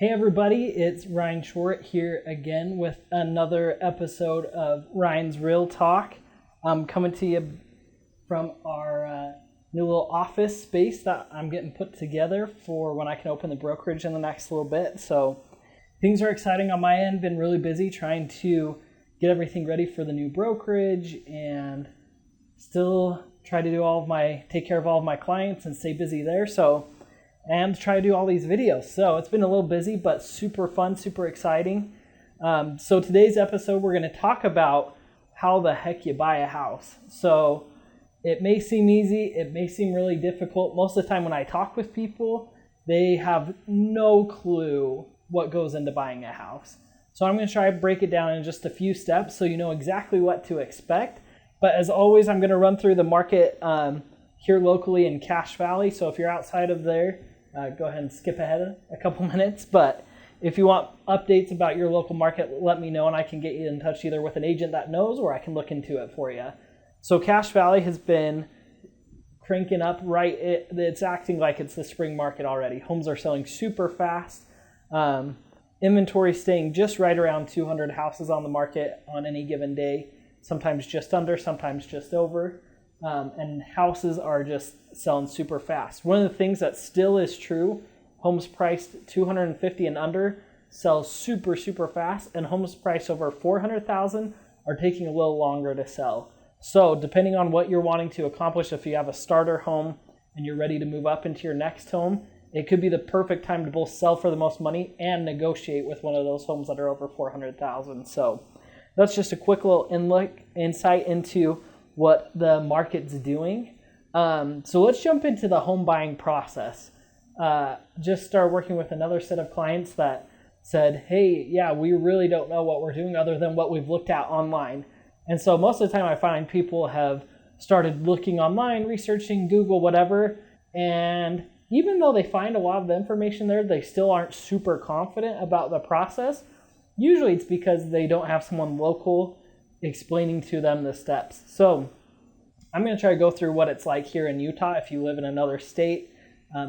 Hey everybody, it's Ryan Short here again with another episode of Ryan's Real Talk. I'm coming to you from our new little office space that I'm getting put together for when I can open the brokerage in the next little bit. So things are exciting on my end, been really busy trying to get everything ready for the new brokerage and still try to take care of all of my clients and stay busy there. And try to do all these videos. So it's been a little busy, but super fun, super exciting. So today's episode, we're going to talk about how the heck you buy a house. So it may seem easy, it may seem really difficult. Most of the time when I talk with people, they have no clue what goes into buying a house. So I'm going to try to break it down in just a few steps so you know exactly what to expect. But as always, I'm going to run through the market here locally in Cache Valley. So if you're outside of there, go ahead and skip ahead a couple minutes. But if you want updates about your local market, let me know and I can get you in touch either with an agent that knows or I can look into it for you. So Cache Valley has been cranking up, right? It's acting like it's the spring market already. Homes are selling super fast. Inventory staying just right around 200 houses on the market on any given day. Sometimes just under, sometimes just over. And houses are just selling super fast. One of the things that still is true, homes priced $250,000 and under sell super, super fast, and homes priced over $400,000 are taking a little longer to sell. So depending on what you're wanting to accomplish, if you have a starter home and you're ready to move up into your next home, it could be the perfect time to both sell for the most money and negotiate with one of those homes that are over $400,000. So that's just a quick little insight into what the market's doing. So let's jump into the home buying process. Just started working with another set of clients that said, hey, yeah, we really don't know what we're doing other than what we've looked at online. And so most of the time I find people have started looking online, researching Google, whatever, and even though they find a lot of the information there, they still aren't super confident about the process. Usually it's because they don't have someone local explaining to them the steps. So I'm going to try to go through what it's like here in Utah. If you live in another state,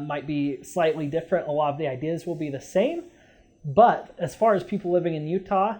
might be slightly different. A lot of the ideas will be the same. But as far as people living in Utah,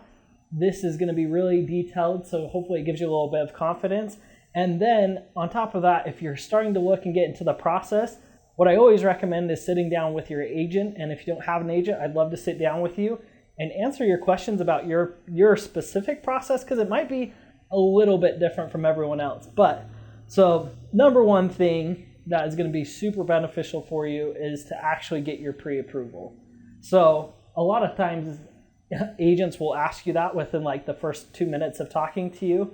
this is going to be really detailed. So hopefully it gives you a little bit of confidence. And then on top of that, if you're starting to look and get into the process, what I always recommend is sitting down with your agent. And if you don't have an agent, I'd love to sit down with you and answer your questions about your specific process, because it might be a little bit different from everyone else. But so number one thing that is going to be super beneficial for you is to actually get your pre-approval. So a lot of times agents will ask you that within like the first 2 minutes of talking to you,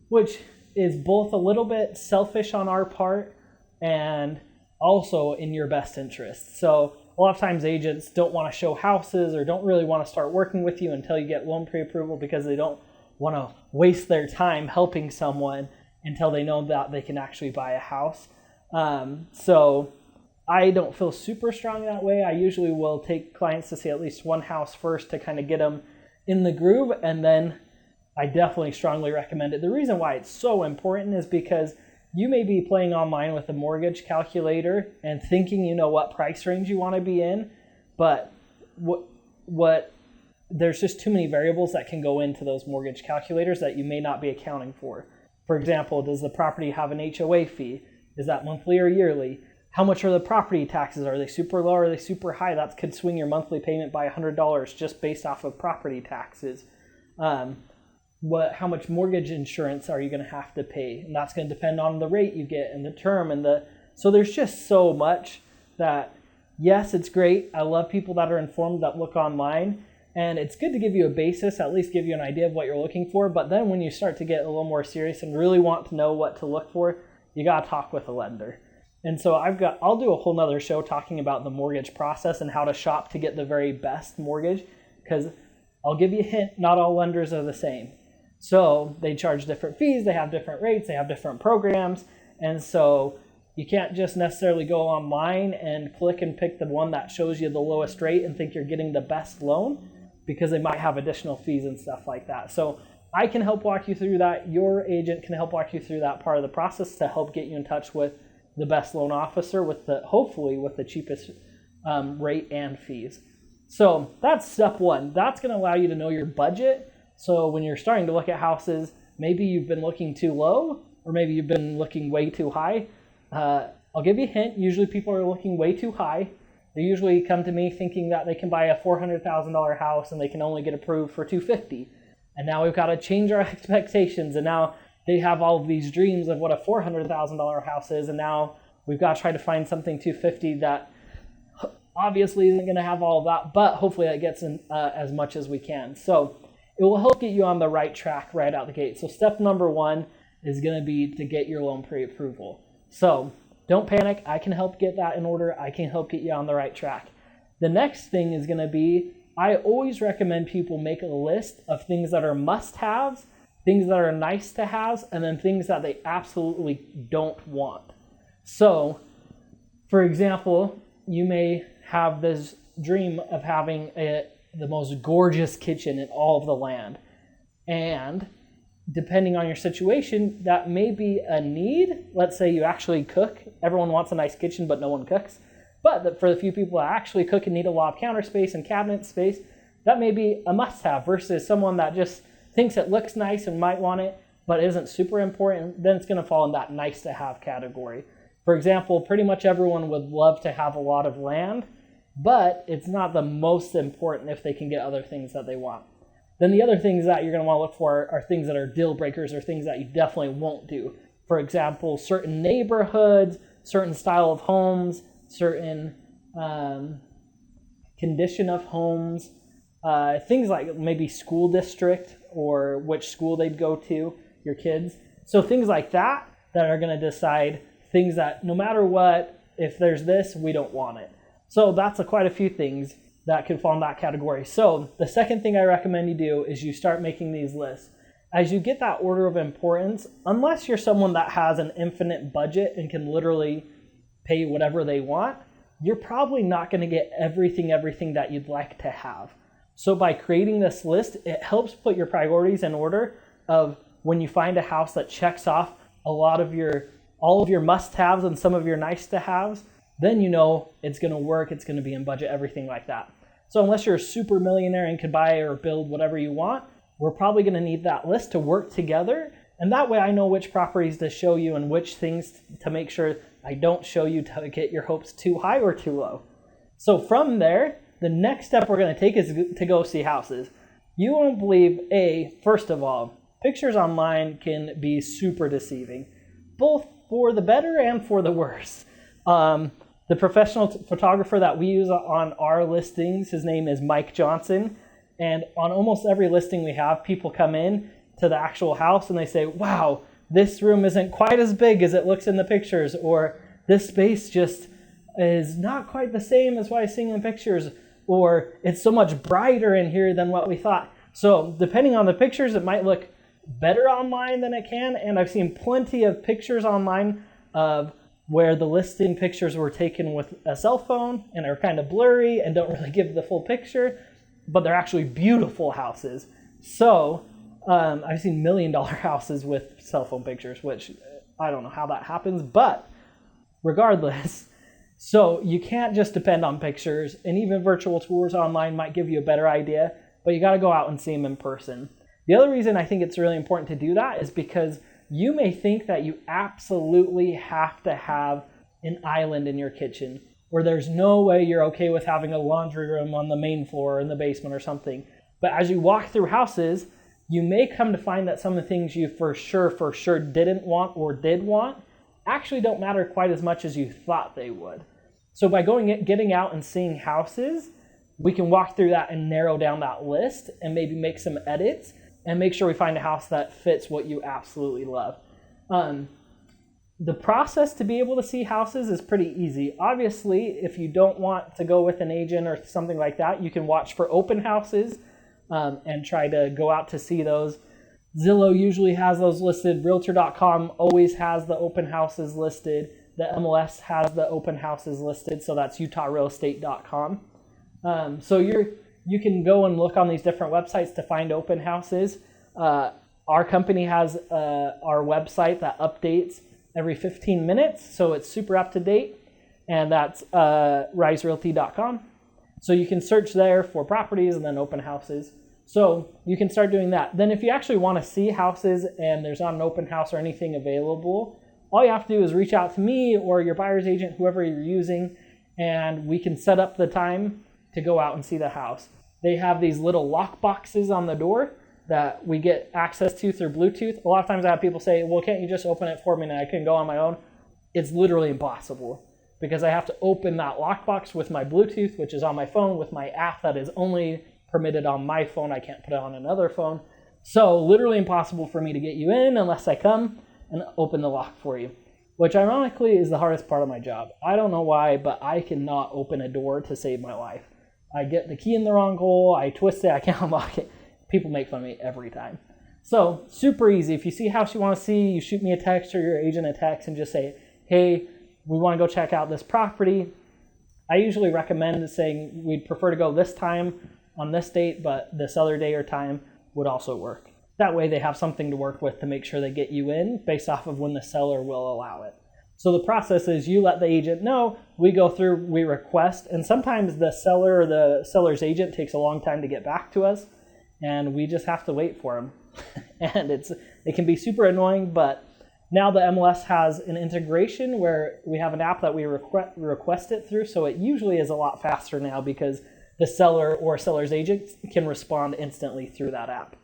which is both a little bit selfish on our part and also in your best interest. So a lot of times agents don't want to show houses or don't really want to start working with you until you get loan pre-approval because they don't want to waste their time helping someone until they know that they can actually buy a house. So I don't feel super strong that way. I usually will take clients to see at least one house first to kind of get them in the groove, and then I definitely strongly recommend it. The reason why it's so important is because you may be playing online with a mortgage calculator and thinking you know what price range you want to be in, but there's just too many variables that can go into those mortgage calculators that you may not be accounting for. For example, does the property have an HOA fee? Is that monthly or yearly? How much are the property taxes? Are they super low or are they super high? That could swing your monthly payment by $100 just based off of property taxes. How much mortgage insurance are you going to have to pay? And that's going to depend on the rate you get and the term so there's just so much that, yes, it's great. I love people that are informed that look online, and it's good to give you a basis, at least give you an idea of what you're looking for. But then when you start to get a little more serious and really want to know what to look for, you got to talk with a lender. And so I'll do a whole nother show talking about the mortgage process and how to shop to get the very best mortgage, because I'll give you a hint, not all lenders are the same. So they charge different fees, they have different rates, they have different programs, and so you can't just necessarily go online and click and pick the one that shows you the lowest rate and think you're getting the best loan, because they might have additional fees and stuff like that. So I can help walk you through that. Your agent can help walk you through that part of the process to help get you in touch with the best loan officer hopefully with the cheapest rate and fees. So that's step one. That's going to allow you to know your budget. So when you're starting to look at houses, maybe you've been looking too low, or maybe you've been looking way too high. I'll give you a hint. Usually people are looking way too high. They usually come to me thinking that they can buy a $400,000 house and they can only get approved for $250,000. And now we've got to change our expectations. And now they have all of these dreams of what a $400,000 house is. And now we've got to try to find something $250,000 that obviously isn't going to have all of that, but hopefully that gets in as much as we can. So it will help get you on the right track right out the gate. So step number one is going to be to get your loan pre-approval. So don't panic. I can help get that in order. I can help get you on the right track. The next thing is going to be, I always recommend people make a list of things that are must-haves, things that are nice to have, and then things that they absolutely don't want. So, for example, you may have this dream of having the most gorgeous kitchen in all of the land. And depending on your situation, that may be a need. Let's say you actually cook. Everyone wants a nice kitchen, but no one cooks. But for the few people that actually cook and need a lot of counter space and cabinet space, that may be a must-have versus someone that just thinks it looks nice and might want it, but isn't super important. Then it's going to fall in that nice-to-have category. For example, pretty much everyone would love to have a lot of land, but it's not the most important if they can get other things that they want. Then the other things that you're going to want to look for are things that are deal breakers or things that you definitely won't do. For example, certain neighborhoods, certain style of homes, certain condition of homes, things like maybe school district or which school they'd go to, your kids. So things like that are going to decide things that no matter what, if there's this, we don't want it. So that's quite a few things that can fall in that category. So the second thing I recommend you do is you start making these lists. As you get that order of importance, unless you're someone that has an infinite budget and can literally pay whatever they want, you're probably not going to get everything that you'd like to have. So by creating this list, it helps put your priorities in order of when you find a house that checks off all of your must-haves and some of your nice-to-haves, then you know it's going to work, it's going to be in budget, everything like that. So unless you're a super millionaire and can buy or build whatever you want, we're probably going to need that list to work together. And that way I know which properties to show you and which things to make sure I don't show you to get your hopes too high or too low. So from there, the next step we're going to take is to go see houses. You won't believe, first of all, pictures online can be super deceiving, both for the better and for the worse. The professional photographer that we use on our listings, his name is Mike Johnson. And on almost every listing we have, people come in to the actual house and they say, wow, this room isn't quite as big as it looks in the pictures, or this space just is not quite the same as what I see in the pictures, or it's so much brighter in here than what we thought. So depending on the pictures, it might look better online than it can. And I've seen plenty of pictures online of where the listing pictures were taken with a cell phone and are kind of blurry and don't really give the full picture, but they're actually beautiful houses. So I've seen $1 million houses with cell phone pictures, which I don't know how that happens, but regardless, so you can't just depend on pictures, and even virtual tours online might give you a better idea, but you got to go out and see them in person. The other reason I think it's really important to do that is because you may think that you absolutely have to have an island in your kitchen, or there's no way you're okay with having a laundry room on the main floor or in the basement or something. But as you walk through houses, you may come to find that some of the things you for sure didn't want or did want actually don't matter quite as much as you thought they would. So by getting out and seeing houses, we can walk through that and narrow down that list and maybe make some edits and make sure we find a house that fits what you absolutely love. The process to be able to see houses is pretty easy. Obviously, if you don't want to go with an agent or something like that, you can watch for open houses and try to go out to see those. Zillow usually has those listed. Realtor.com always has the open houses listed. The MLS has the open houses listed, so that's utahrealestate.com. So you can go and look on these different websites to find open houses. Our company has our website that updates every 15 minutes, so it's super up to date, and that's riserealty.com. So you can search there for properties and then open houses. So you can start doing that. Then if you actually want to see houses and there's not an open house or anything available, all you have to do is reach out to me or your buyer's agent, whoever you're using, and we can set up the time to go out and see the house. They have these little lock boxes on the door that we get access to through Bluetooth. A lot of times I have people say, well, can't you just open it for me and I can go on my own? It's literally impossible because I have to open that lockbox with my Bluetooth, which is on my phone, with my app that is only permitted on my phone. I can't put it on another phone. So literally impossible for me to get you in unless I come and open the lock for you, which ironically is the hardest part of my job. I don't know why, but I cannot open a door to save my life. I get the key in the wrong hole, I twist it, I can't unlock it. People make fun of me every time. So super easy. If you see a house you want to see, you shoot me a text or your agent a text and just say, hey, we want to go check out this property. I usually recommend saying we'd prefer to go this time on this date, but this other day or time would also work. That way they have something to work with to make sure they get you in based off of when the seller will allow it. So the process is you let the agent know, we go through, we request, and sometimes the seller or the seller's agent takes a long time to get back to us, and we just have to wait for them. And it can be super annoying, but now the MLS has an integration where we have an app that we request it through, so it usually is a lot faster now because the seller or seller's agent can respond instantly through that app.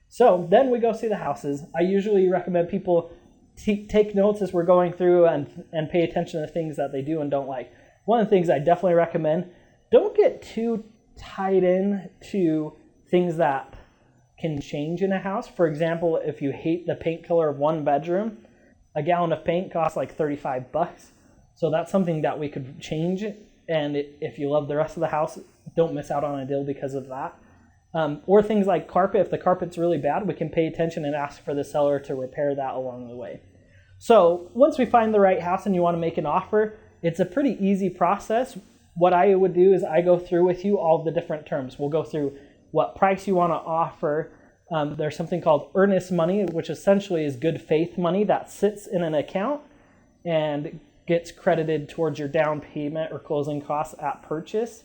So then we go see the houses. I usually recommend people take notes as we're going through and pay attention to things that they do and don't like. One of the things I definitely recommend, don't get too tied in to things that can change in a house. For example, if you hate the paint color of one bedroom, a gallon of paint costs like $35. So that's something that we could change. And if you love the rest of the house, don't miss out on a deal because of that. Or things like carpet. If the carpet's really bad, we can pay attention and ask for the seller to repair that along the way. So once we find the right house and you want to make an offer, it's a pretty easy process. What I would do is I go through with you all the different terms. We'll go through what price you want to offer. There's something called earnest money, which essentially is good faith money that sits in an account and gets credited towards your down payment or closing costs at purchase.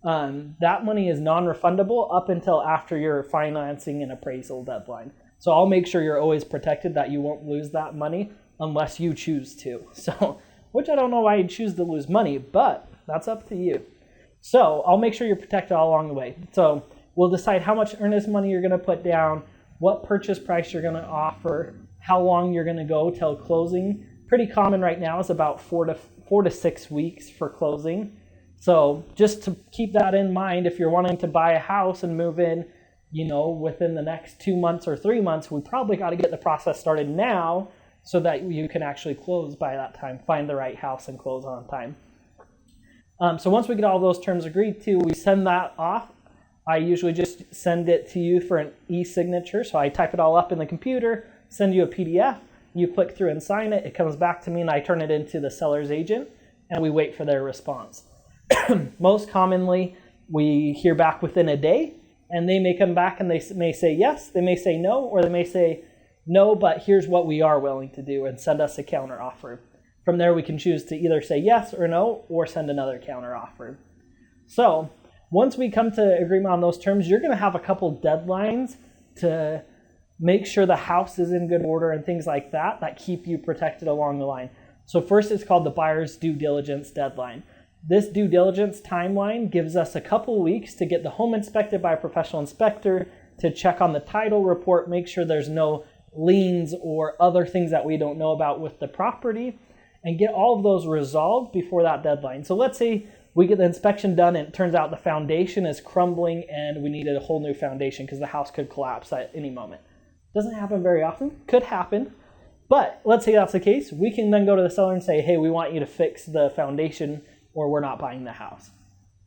That money is non-refundable up until after your financing and appraisal deadline. So I'll make sure you're always protected, that you won't lose that money unless you choose to. So, which I don't know why you'd choose to lose money, but that's up to you. So I'll make sure you're protected all along the way. So we'll decide how much earnest money you're going to put down, what purchase price you're going to offer, how long you're going to go till closing. Pretty common right now is about 4 to 6 weeks for closing. So just to keep that in mind, if you're wanting to buy a house and move in, within the next 2 months or 3 months, we probably got to get the process started now so that you can actually close by that time, find the right house and close on time. So once we get all those terms agreed to, we send that off. I usually just send it to you for an e-signature. So I type it all up in the computer, send you a PDF, you click through and sign it, it comes back to me and I turn it into the seller's agent and we wait for their response. Most commonly, we hear back within a day, and they may come back and they may say yes, they may say no, or they may say no, but here's what we are willing to do, and send us a counter offer. From there, we can choose to either say yes or no, or send another counter offer. So once we come to agreement on those terms, you're going to have a couple deadlines to make sure the house is in good order and things like that keep you protected along the line. So first, it's called the buyer's due diligence deadline. This due diligence timeline gives us a couple weeks to get the home inspected by a professional inspector, to check on the title report, make sure there's no liens or other things that we don't know about with the property, and get all of those resolved before that deadline. So let's say we get the inspection done and it turns out the foundation is crumbling and we needed a whole new foundation because the house could collapse at any moment. Doesn't happen very often, could happen. But let's say that's the case. We can then go to the seller and say, hey, we want you to fix the foundation or we're not buying the house.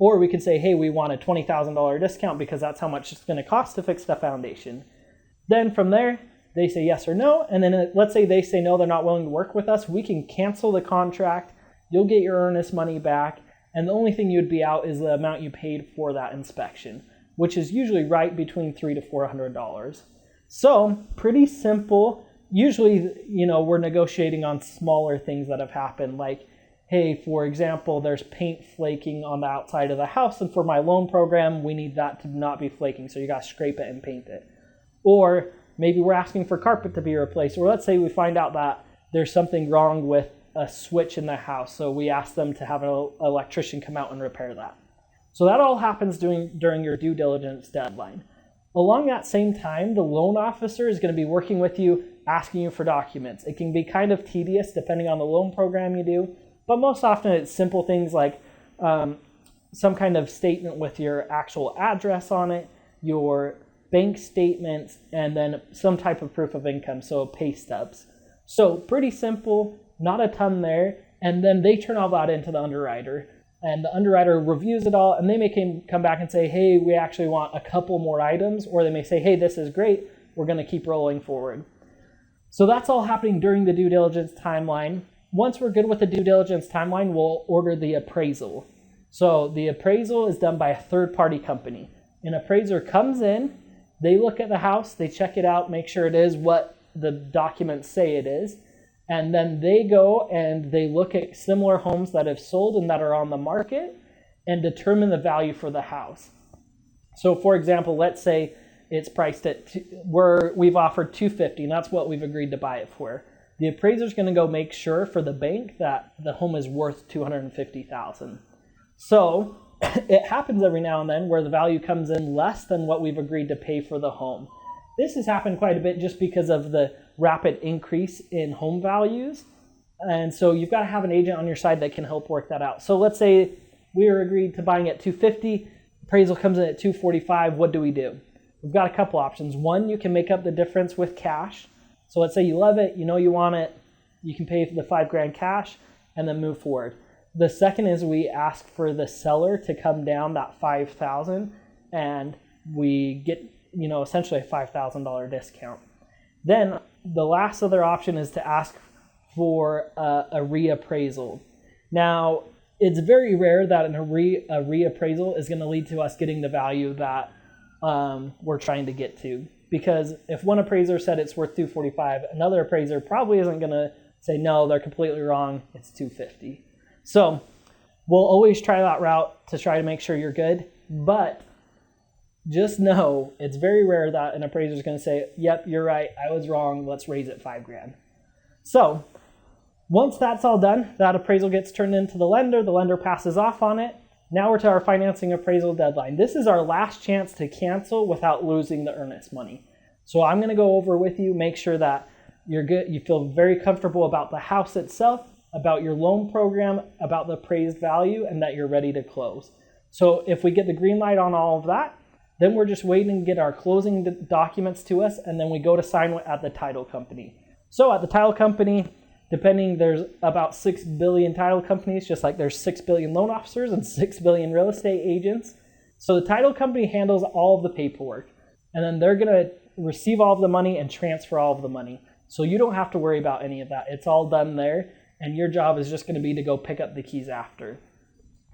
Or we could say, hey, we want a $20,000 discount because that's how much it's going to cost to fix the foundation. Then from there, they say yes or no. And then let's say they say no, they're not willing to work with us. We can cancel the contract. You'll get your earnest money back. And the only thing you'd be out is the amount you paid for that inspection, which is usually right between $300 to $400. So pretty simple. Usually, we're negotiating on smaller things that have happened, like hey, for example, there's paint flaking on the outside of the house, and for my loan program, we need that to not be flaking, so you got to scrape it and paint it. Or maybe we're asking for carpet to be replaced, or let's say we find out that there's something wrong with a switch in the house, so we ask them to have an electrician come out and repair that. So that all happens during your due diligence deadline. Along that same time, the loan officer is going to be working with you, asking you for documents. It can be kind of tedious depending on the loan program you do, but most often it's simple things like some kind of statement with your actual address on it, your bank statements, and then some type of proof of income, so pay stubs. So pretty simple, not a ton there, and then they turn all that into the underwriter. And the underwriter reviews it all, and they may come back and say, hey, we actually want a couple more items, or they may say, hey, this is great, we're going to keep rolling forward. So that's all happening during the due diligence timeline. Once we're good with the due diligence timeline, we'll order the appraisal. So the appraisal is done by a third-party company. An appraiser comes in, they look at the house, they check it out, make sure it is what the documents say it is, and then they go and they look at similar homes that have sold and that are on the market and determine the value for the house. So for example, let's say it's priced at, we've offered $250, and that's what we've agreed to buy it for. The appraiser's going to go make sure for the bank that the home is worth $250,000. So it happens every now and then where the value comes in less than what we've agreed to pay for the home. This has happened quite a bit just because of the rapid increase in home values. And so you've got to have an agent on your side that can help work that out. So let's say we are agreed to buying at $250, appraisal comes in at $245, what do we do? We've got a couple options. One, you can make up the difference with cash. So let's say you love it, you know you want it, you can pay for the $5,000 cash and then move forward. The second is we ask for the seller to come down that $5,000 and we get, essentially a $5,000 discount. Then the last other option is to ask for a reappraisal. Now, it's very rare that a reappraisal is going to lead to us getting the value that we're trying to get to. Because if one appraiser said it's worth $245, another appraiser probably isn't going to say, no, they're completely wrong, it's $250. So we'll always try that route to try to make sure you're good, but just know it's very rare that an appraiser is going to say, yep, you're right, I was wrong, let's raise it $5,000. So once that's all done, that appraisal gets turned into the lender passes off on it. Now we're to our financing appraisal deadline. This is our last chance to cancel without losing the earnest money. So I'm going to go over with you, make sure that you're good, you feel very comfortable about the house itself, about your loan program, about the appraised value, and that you're ready to close. So if we get the green light on all of that, then we're just waiting to get our closing documents to us, and then we go to sign at the title company. So at the title company, there's about 6 billion title companies, just like there's 6 billion loan officers and 6 billion real estate agents. So the title company handles all of the paperwork, and then they're going to receive all of the money and transfer all of the money. So you don't have to worry about any of that. It's all done there, and your job is just going to be to go pick up the keys after.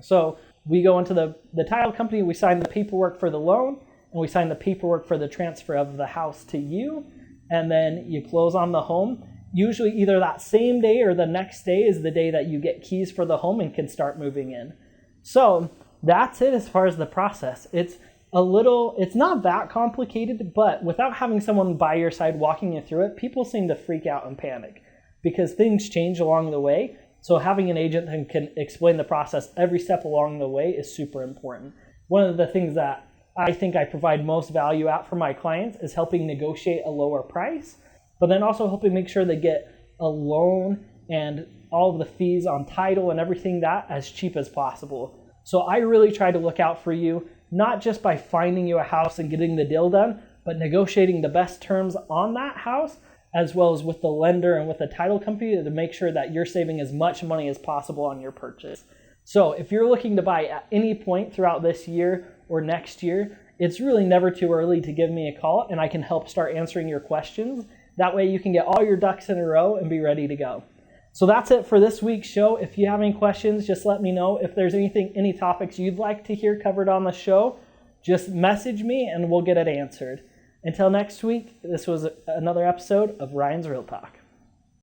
So we go into the title company, we sign the paperwork for the loan, and we sign the paperwork for the transfer of the house to you, and then you close on the home. Usually either that same day or the next day is the day that you get keys for the home and can start moving in. So that's it as far as the process. It's not that complicated, but without having someone by your side walking you through it, people seem to freak out and panic because things change along the way. So having an agent who can explain the process every step along the way is super important. One of the things that I think I provide most value at for my clients is helping negotiate a lower price, but then also helping make sure they get a loan and all of the fees on title and everything that as cheap as possible. So I really try to look out for you, not just by finding you a house and getting the deal done, but negotiating the best terms on that house, as well as with the lender and with the title company to make sure that you're saving as much money as possible on your purchase. So if you're looking to buy at any point throughout this year or next year, it's really never too early to give me a call and I can help start answering your questions. That way you can get all your ducks in a row and be ready to go. So that's it for this week's show. If you have any questions, just let me know. If there's any topics you'd like to hear covered on the show, just message me and we'll get it answered. Until next week, this was another episode of Ryan's Real Talk.